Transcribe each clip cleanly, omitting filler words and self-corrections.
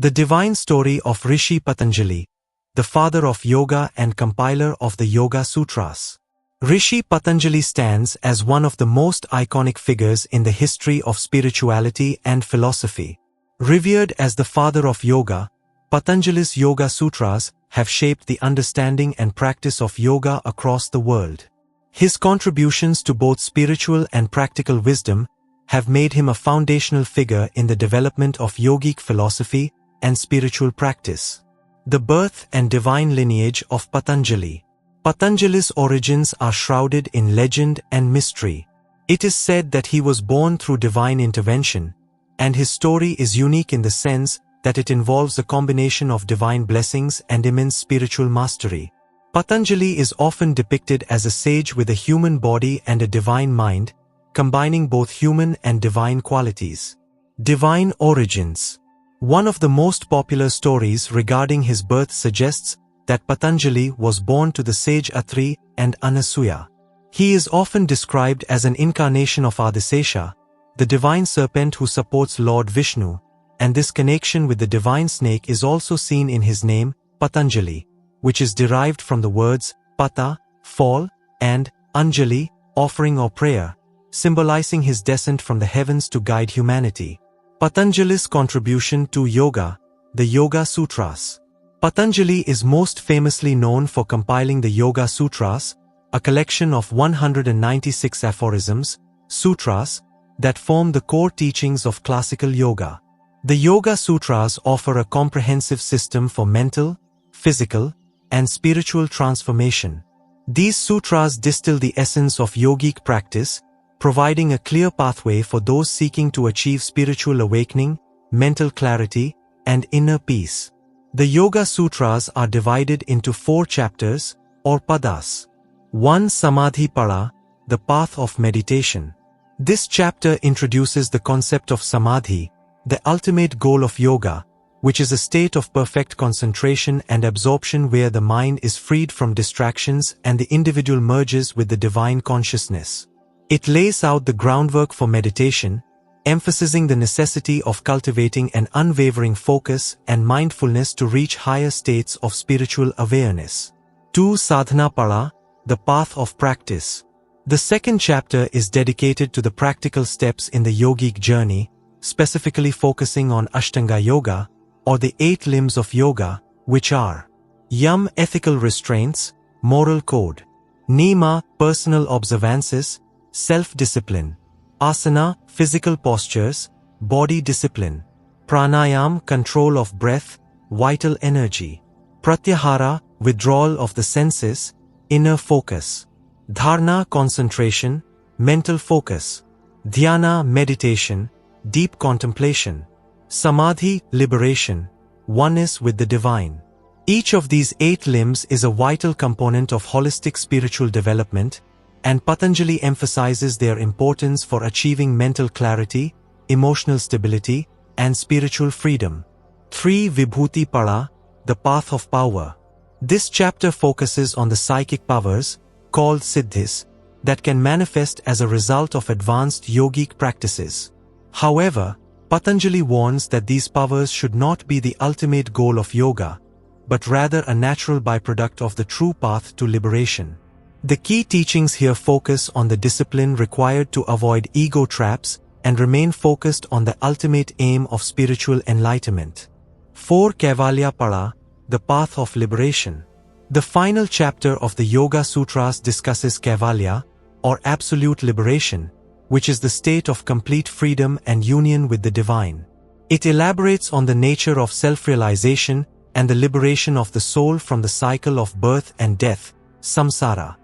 The divine story of Rishi Patanjali, the father of yoga and compiler of the Yoga Sutras. Rishi Patanjali stands as one of the most iconic figures in the history of spirituality and philosophy. Revered as the father of yoga, Patanjali's Yoga Sutras have shaped the understanding and practice of yoga across the world. His contributions to both spiritual and practical wisdom have made him a foundational figure in the development of yogic philosophy and spiritual practice. The birth and divine lineage of Patanjali. Patanjali's origins are shrouded in legend and mystery. It is said that he was born through divine intervention, and his story is unique in the sense that it involves a combination of divine blessings and immense spiritual mastery. Patanjali is often depicted as a sage with a human body and a divine mind, combining both human and divine qualities. Divine origins. One of the most popular stories regarding his birth suggests that Patanjali was born to the sage Atri and Anasuya. He is often described as an incarnation of Adisesha, the divine serpent who supports Lord Vishnu, and this connection with the divine snake is also seen in his name, Patanjali, which is derived from the words Pata, fall, and Anjali, offering or prayer, symbolizing his descent from the heavens to guide humanity. Patanjali's contribution to yoga, the Yoga Sutras. Patanjali is most famously known for compiling the Yoga Sutras, a collection of 196 aphorisms, sutras, that form the core teachings of classical yoga. The Yoga Sutras offer a comprehensive system for mental, physical, and spiritual transformation. These sutras distill the essence of yogic practice, providing a clear pathway for those seeking to achieve spiritual awakening, mental clarity, and inner peace. The Yoga Sutras are divided into 4 chapters, or padas. 1. Samadhi Pada, the path of meditation. This chapter introduces the concept of samadhi, the ultimate goal of yoga, which is a state of perfect concentration and absorption where the mind is freed from distractions and the individual merges with the divine consciousness. It lays out the groundwork for meditation, emphasizing the necessity of cultivating an unwavering focus and mindfulness to reach higher states of spiritual awareness. 2. Sadhana Pada, the path of practice. The second chapter is dedicated to the practical steps in the yogic journey, specifically focusing on Ashtanga Yoga, or the 8 limbs of yoga, which are Yam, ethical restraints, moral code; Niyama, personal observances, self-discipline; Asana, physical postures, body discipline; Pranayam, control of breath, vital energy; Pratyahara, withdrawal of the senses, inner focus; Dharana, concentration, mental focus; Dhyana, meditation, deep contemplation; Samadhi, liberation, oneness with the divine. Each of these 8 limbs is a vital component of holistic spiritual development, and Patanjali emphasizes their importance for achieving mental clarity, emotional stability, and spiritual freedom. 3. Vibhuti Pada, the path of power. This chapter focuses on the psychic powers, called siddhis, that can manifest as a result of advanced yogic practices. However, Patanjali warns that these powers should not be the ultimate goal of yoga, but rather a natural byproduct of the true path to liberation. The key teachings here focus on the discipline required to avoid ego traps and remain focused on the ultimate aim of spiritual enlightenment. 4. Kaivalya Pada, the path of liberation. The final chapter of the Yoga Sutras discusses Kaivalya, or absolute liberation, which is the state of complete freedom and union with the divine. It elaborates on the nature of self-realization and the liberation of the soul from the cycle of birth and death, samsara.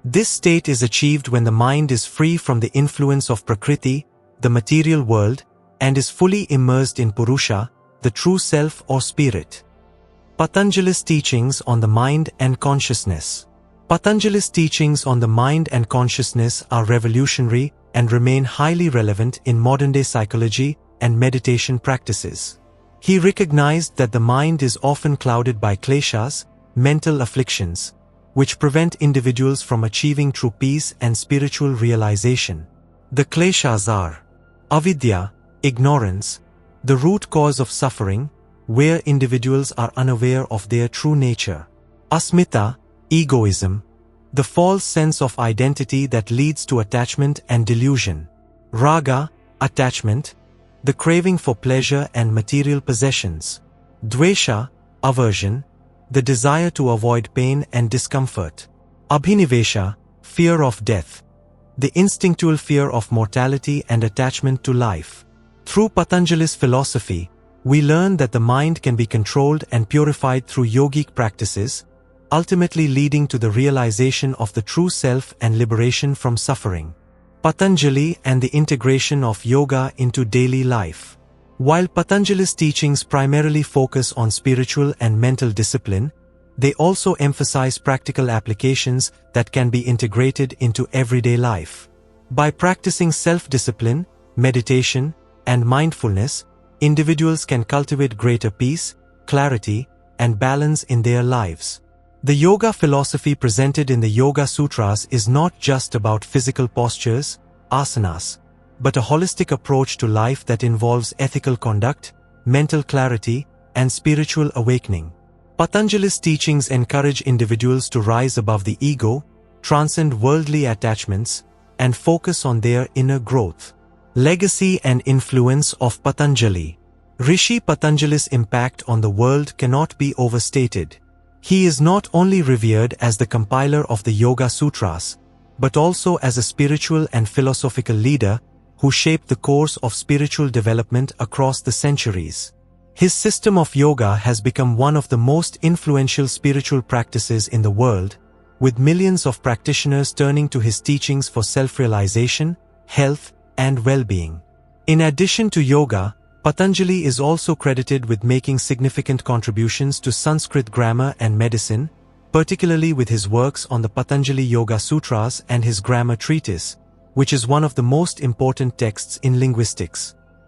This state is achieved when the mind is free from the influence of Prakriti, the material world, and is fully immersed in Purusha, the true self or spirit. Patanjali's teachings on the mind and consciousness. Patanjali's teachings on the mind and consciousness are revolutionary and remain highly relevant in modern-day psychology and meditation practices. He recognized that the mind is often clouded by kleshas, mental afflictions, which prevent individuals from achieving true peace and spiritual realization. The kleshas are avidya, ignorance, the root cause of suffering, where individuals are unaware of their true nature. Asmita, egoism, the false sense of identity that leads to attachment and delusion. Raga, attachment, the craving for pleasure and material possessions. Dvesha, aversion, the desire to avoid pain and discomfort. Abhinivesha, fear of death, the instinctual fear of mortality and attachment to life. Through Patanjali's philosophy, we learn that the mind can be controlled and purified through yogic practices, ultimately leading to the realization of the true self and liberation from suffering. Patanjali and the integration of yoga into daily life. While Patanjali's teachings primarily focus on spiritual and mental discipline, they also emphasize practical applications that can be integrated into everyday life. By practicing self-discipline, meditation, and mindfulness, individuals can cultivate greater peace, clarity, and balance in their lives. The yoga philosophy presented in the Yoga Sutras is not just about physical postures, asanas, but a holistic approach to life that involves ethical conduct, mental clarity, and spiritual awakening. Patanjali's teachings encourage individuals to rise above the ego, transcend worldly attachments, and focus on their inner growth. Legacy and influence of Patanjali. Rishi Patanjali's impact on the world cannot be overstated. He is not only revered as the compiler of the Yoga Sutras, but also as a spiritual and philosophical leader who shaped the course of spiritual development across the centuries. His system of yoga has become one of the most influential spiritual practices in the world, with millions of practitioners turning to his teachings for self-realization, health, and well-being. In addition to yoga, Patanjali is also credited with making significant contributions to Sanskrit grammar and medicine, particularly with his works on the Patanjali Yoga Sutras and his grammar treatise, which is one of the most important texts in linguistics.